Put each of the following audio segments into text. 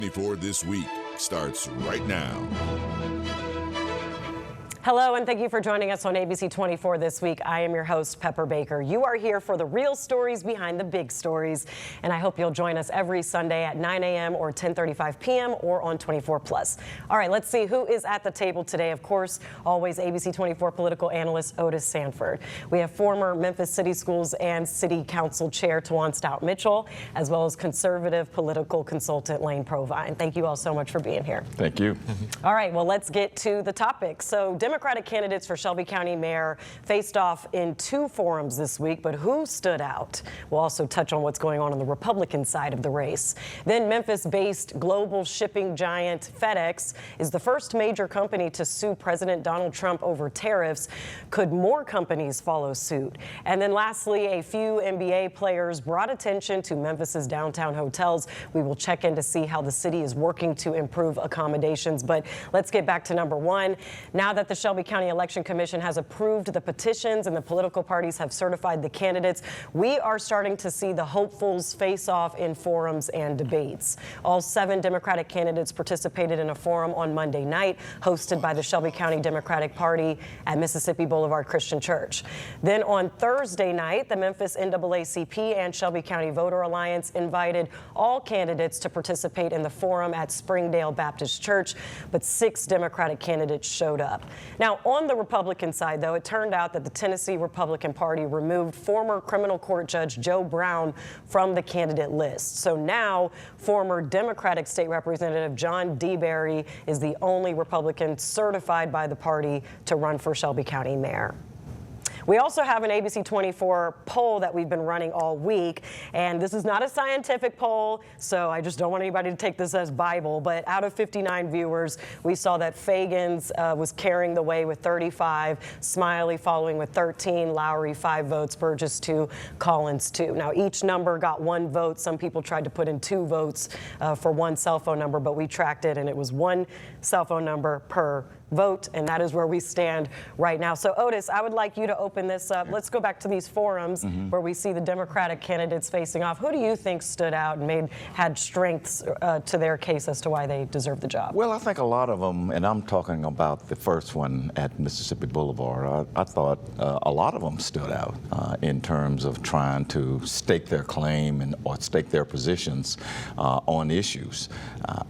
24 This Week starts right now. Hello, and thank you for joining us on ABC24 This Week. I am your host, Pepper Baker. You are here for the real stories behind the big stories, and I hope you'll join us every Sunday at 9 a.m. or 10:35 p.m. or on 24+. All right, let's see who is at the table today. Of course, always ABC24 political analyst Otis Sanford. We have former Memphis City Schools and City Council Chair Tawan Stout Mitchell, as well as conservative political consultant Lane Provine. Thank you all so much for being here. Thank you. All right, well, let's get to the topic. So, Democratic candidates for Shelby County mayor faced off in two forums this week, but who stood out? We'll also touch on what's going on the Republican side of the race. Then Memphis-based global shipping giant FedEx is the first major company to sue President Donald Trump over tariffs. Could more companies follow suit? And then lastly, a few NBA players brought attention to Memphis's downtown hotels. We will check in to see how the city is working to improve accommodations. But let's get back to number one. Now that the Shelby County Election Commission has approved the petitions and the political parties have certified the candidates, we are starting to see the hopefuls face off in forums and debates. All 7 Democratic candidates participated in a forum on Monday night, hosted by the Shelby County Democratic Party at Mississippi Boulevard Christian Church. Then on Thursday night, the Memphis NAACP and Shelby County Voter Alliance invited all candidates to participate in the forum at Springdale Baptist Church, but 6 Democratic candidates showed up. Now, on the Republican side, though, it turned out that the Tennessee Republican Party removed former criminal court judge Joe Brown from the candidate list. So now, former Democratic State Representative John DeBerry is the only Republican certified by the party to run for Shelby County mayor. We also have an ABC24 poll that we've been running all week, and this is not a scientific poll, so I just don't want anybody to take this as Bible, but out of 59 viewers, we saw that Fagans was carrying the way with 35, Smiley following with 13, Lowry 5 votes, Burgess 2, Collins 2. Now, each number got 1 vote. Some people tried to put in 2 votes for 1 cell phone number, but we tracked it, and it was 1 cell phone number per vote, and that is where we stand right now. So, Otis, I would like you to open this up. Let's go back to these forums where we see the Democratic candidates facing off. Who do you think stood out and had strengths to their case as to why they deserve the job? Well, I think a lot of them, and I'm talking about the first one at Mississippi Boulevard, I thought a lot of them stood out in terms of trying to stake their claim or stake their positions on issues.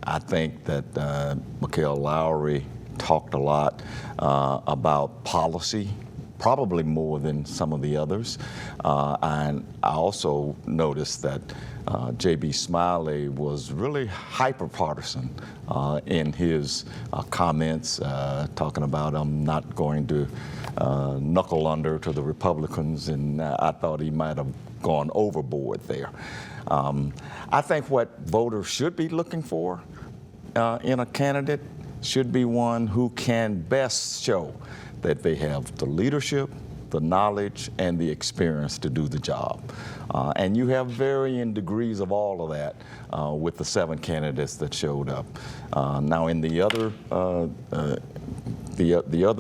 I think that Mikhail Lowry talked a lot about policy, probably more than some of the others. And I also noticed that J.B. Smiley was really hyper-partisan in his comments, talking about I'm not going to knuckle under to the Republicans, and I thought he might have gone overboard there. I think what voters should be looking for in a candidate should be one who can best show that they have the leadership, the knowledge, and the experience to do the job. And you have varying degrees of all of that with the 7 candidates that showed up. Now, in the other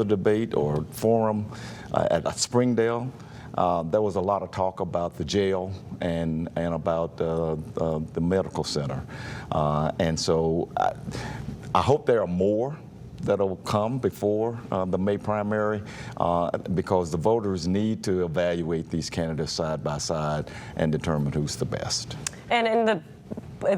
debate or forum at Springdale, there was a lot of talk about the jail and about the medical center. And so I hope there are more that will come before the May primary because the voters need to evaluate these candidates side by side and determine who's the best. And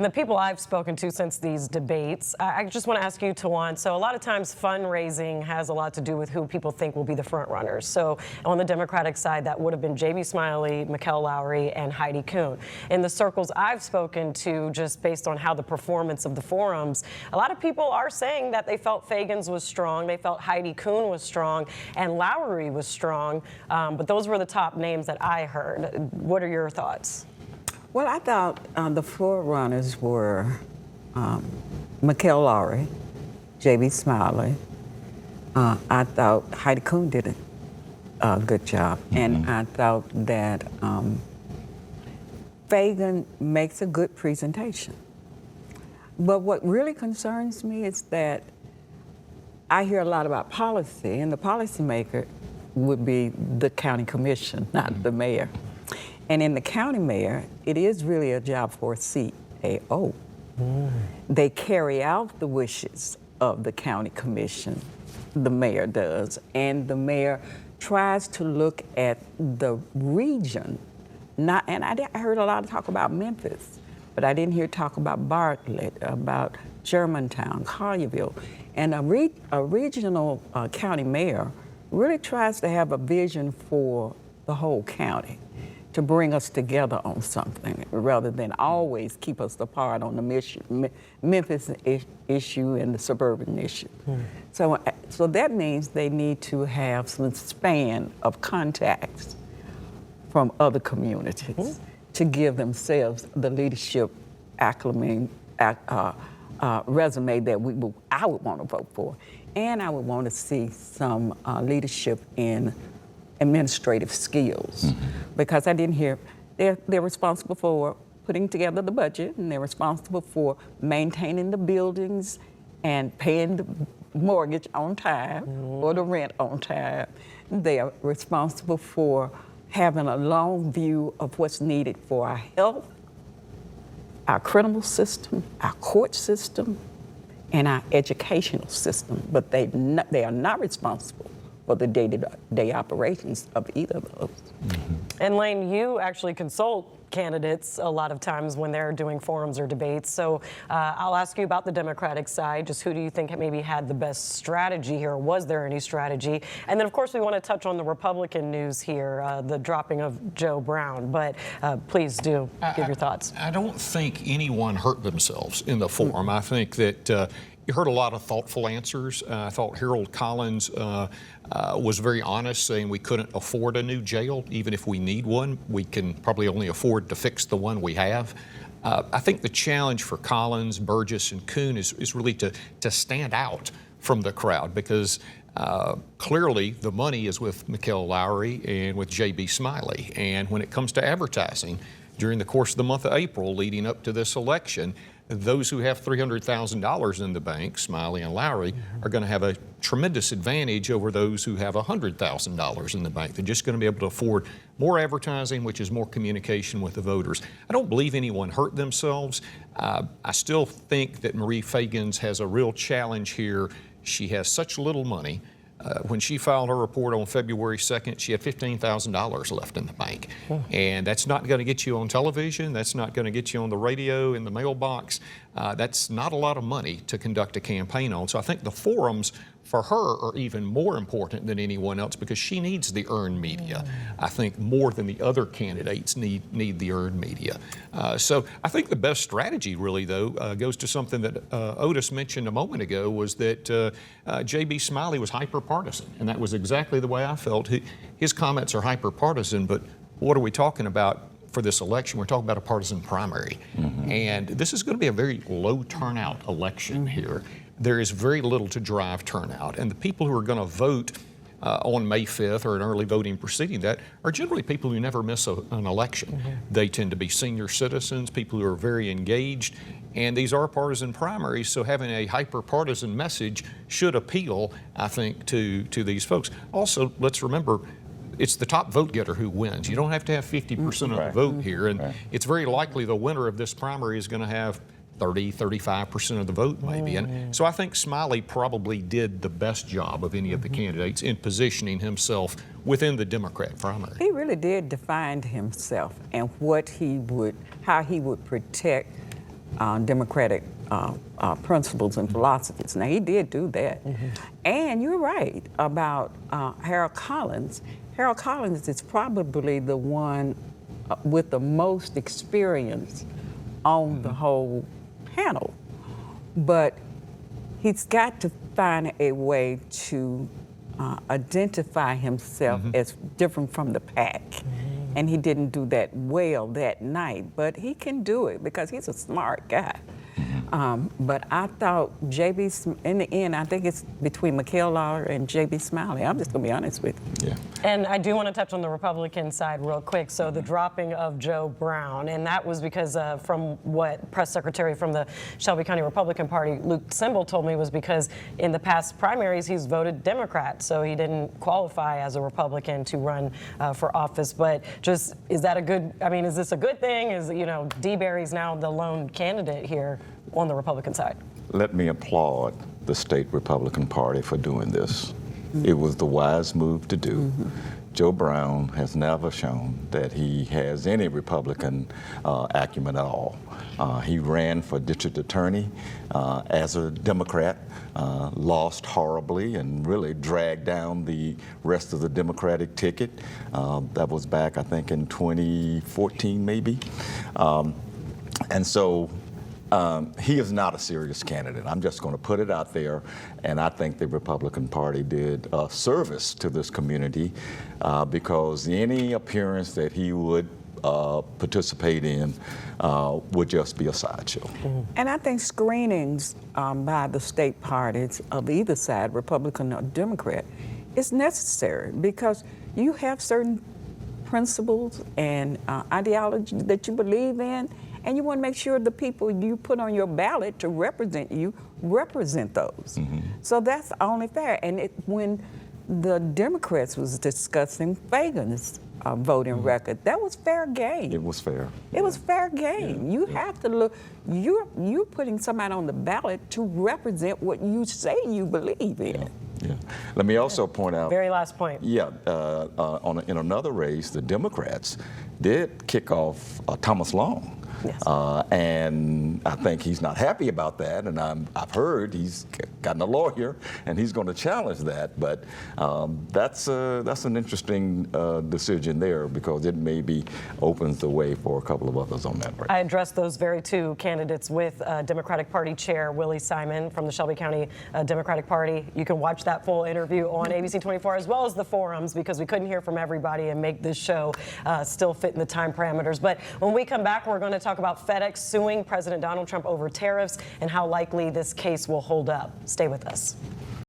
the people I've spoken to since these debates, I just want to ask you, Tawan, so a lot of times fundraising has a lot to do with who people think will be the front runners. So on the Democratic side, that would have been J.B. Smiley, Mikhail Lowry, and Heidi Kuhn. In the circles I've spoken to, just based on how the performance of the forums, a lot of people are saying that they felt Fagans was strong, they felt Heidi Kuhn was strong, and Lowry was strong, but those were the top names that I heard. What are your thoughts? Well, I thought the forerunners were Mikhail Lowry, J.B. Smiley. I thought Heidi Kuhn did a good job. And I thought that Fagan makes a good presentation. But what really concerns me is that I hear a lot about policy, and the policymaker would be the county commission, not the mayor. And in the county mayor, it is really a job for a CAO. They carry out the wishes of the county commission, the mayor does, and the mayor tries to look at the region. I heard a lot of talk about Memphis, but I didn't hear talk about Bartlett, about Germantown, Collierville. And a regional county mayor really tries to have a vision for the whole county, to bring us together on something rather than always keep us apart on the Memphis issue and the suburban issue. So that means they need to have some span of contacts from other communities to give themselves the leadership resume that I would want to vote for. And I would want to see some leadership in administrative skills, because I didn't hear they're responsible for putting together the budget, and they're responsible for maintaining the buildings and paying the mortgage on time or the rent on time. They are responsible for having a long view of what's needed for our health, our criminal system, our court system, and our educational system. But they are not responsible for the day-to-day operations of either of those. And Lane, you actually consult candidates a lot of times when they're doing forums or debates. So I'll ask you about the Democratic side. Just who do you think maybe had the best strategy here? Was there any strategy? And then, of course, we want to touch on the Republican news here, the dropping of Joe Brown. But please do give your thoughts. I don't think anyone hurt themselves in the forum. I think that you heard a lot of thoughtful answers. I thought Harold Collins was very honest, saying we couldn't afford a new jail. Even if we need one, we can probably only afford to fix the one we have. I think the challenge for Collins, Burgess, and Kuhn is really to stand out from the crowd, because clearly the money is with Mikhail Lowry and with J.B. Smiley. And when it comes to advertising, during the course of the month of April leading up to this election, those who have $300,000 in the bank, Smiley and Lowry, are going to have a tremendous advantage over those who have $100,000 in the bank. They're just going to be able to afford more advertising, which is more communication with the voters. I don't believe anyone hurt themselves. I still think that Marie Fagans has a real challenge here. She has such little money. When she filed her report on February 2nd, she had $15,000 left in the bank. And that's not going to get you on television. That's not going to get you on the radio, in the mailbox. That's not a lot of money to conduct a campaign on. So I think the forums for her are even more important than anyone else, because she needs the earned media, I think, more than the other candidates need the earned media. So I think the best strategy, really, though, goes to something that Otis mentioned a moment ago, was that J.B. Smiley was hyper-partisan, and that was exactly the way I felt. His comments are hyper-partisan, but what are we talking about for this election? We're talking about a partisan primary. And this is going to be a very low turnout election here. There is very little to drive turnout, and the people who are going to vote on May 5th or an early voting preceding that are generally people who never miss an election. They tend to be senior citizens, people who are very engaged, and these are partisan primaries, so having a hyper-partisan message should appeal, I think, to these folks. Also, let's remember, it's the top vote getter who wins. You don't have to have 50% of the vote here, and it's very likely the winner of this primary is going to have 35% of the vote, maybe. And so I think Smiley probably did the best job of any of the candidates in positioning himself within the Democrat primary. He really did define himself and how he would protect Democratic principles and philosophies. Now, he did do that. And you're right about Harold Collins. Harold Collins is probably the one with the most experience on the whole panel, but he's got to find a way to identify himself as different from the pack. And he didn't do that well that night, but he can do it because he's a smart guy. But I thought in the end, I think it's between Mikhail Lowry and J.B. Smiley. I'm just going to be honest with you. Yeah. And I do want to touch on the Republican side real quick. So the dropping of Joe Brown, and that was because from what press secretary from the Shelby County Republican Party, Luke Simbel, told me, was because in the past primaries he's voted Democrat, so he didn't qualify as a Republican to run for office. But just, is that a good, I mean, is this a good thing? Is, you know, D. Barry's now the lone candidate here? on the Republican side? Let me applaud the state Republican Party for doing this. It was the wise move to do. Joe Brown has never shown that he has any Republican acumen at all. He ran for district attorney as a Democrat, lost horribly and really dragged down the rest of the Democratic ticket. That was back, I think, in 2014 maybe. And so he is not a serious candidate. I'm just going to put it out there, and I think the Republican Party did a service to this community because any appearance that he would participate in would just be a sideshow. And I think screenings by the state parties of either side, Republican or Democrat, is necessary because you have certain principles and ideology that you believe in, and you want to make sure the people you put on your ballot to represent you represent those. So that's only fair. And when the Democrats was discussing Fagan's voting record, that was fair game. It was fair. It was fair game. You have to look. You're putting somebody on the ballot to represent what you say you believe in. Yeah. Let me also point out. Very last point. Yeah, in another race, the Democrats did kick off Thomas Long. Yes. And I think he's not happy about that, and I've heard he's gotten a lawyer, and he's going to challenge that. But that's an interesting decision there because it maybe opens the way for a couple of others on that race. I addressed those very two candidates with Democratic Party Chair Willie Simon from the Shelby County Democratic Party. You can watch that full interview on ABC24 as well as the forums because we couldn't hear from everybody and make this show still fit in the time parameters. But when we come back, we're going to talk about FedEx suing President Donald Trump over tariffs and how likely this case will hold up. Stay with us.